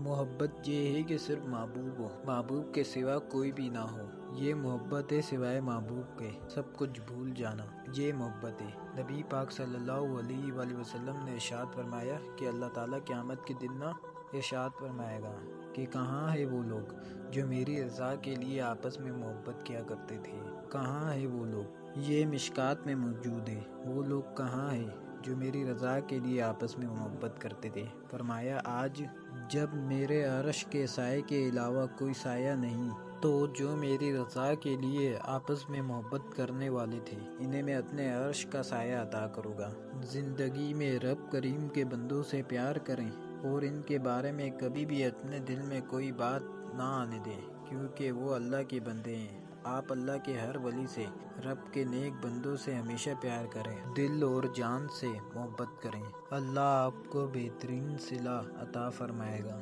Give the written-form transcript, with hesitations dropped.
محبت یہ ہے کہ صرف محبوب ہو، محبوب کے سوا کوئی بھی نہ ہو۔ یہ محبت ہے سوائے محبوب کے سب کچھ بھول جانا، یہ محبت ہے۔ نبی پاک صلی اللہ علیہ وآلہ وسلم نے ارشاد فرمایا کہ اللہ تعالیٰ قیامت کے دن ارشاد فرمائے گا کہ کہاں ہے وہ لوگ جو میری رضا کے لیے آپس میں محبت کیا کرتے تھے، کہاں ہے وہ لوگ؟ یہ مشکات میں موجود ہے۔ وہ لوگ کہاں ہیں جو میری رضا کے لیے آپس میں محبت کرتے تھے؟ فرمایا آج جب میرے عرش کے سائے کے علاوہ کوئی سایہ نہیں، تو جو میری رضا کے لیے آپس میں محبت کرنے والے تھے انہیں میں اپنے عرش کا سایہ عطا کروں گا۔ زندگی میں رب کریم کے بندوں سے پیار کریں اور ان کے بارے میں کبھی بھی اپنے دل میں کوئی بات نہ آنے دیں، کیونکہ وہ اللہ کے بندے ہیں۔ آپ اللہ کے ہر ولی سے، رب کے نیک بندوں سے ہمیشہ پیار کریں، دل اور جان سے محبت کریں۔ اللہ آپ کو بہترین صلہ عطا فرمائے گا۔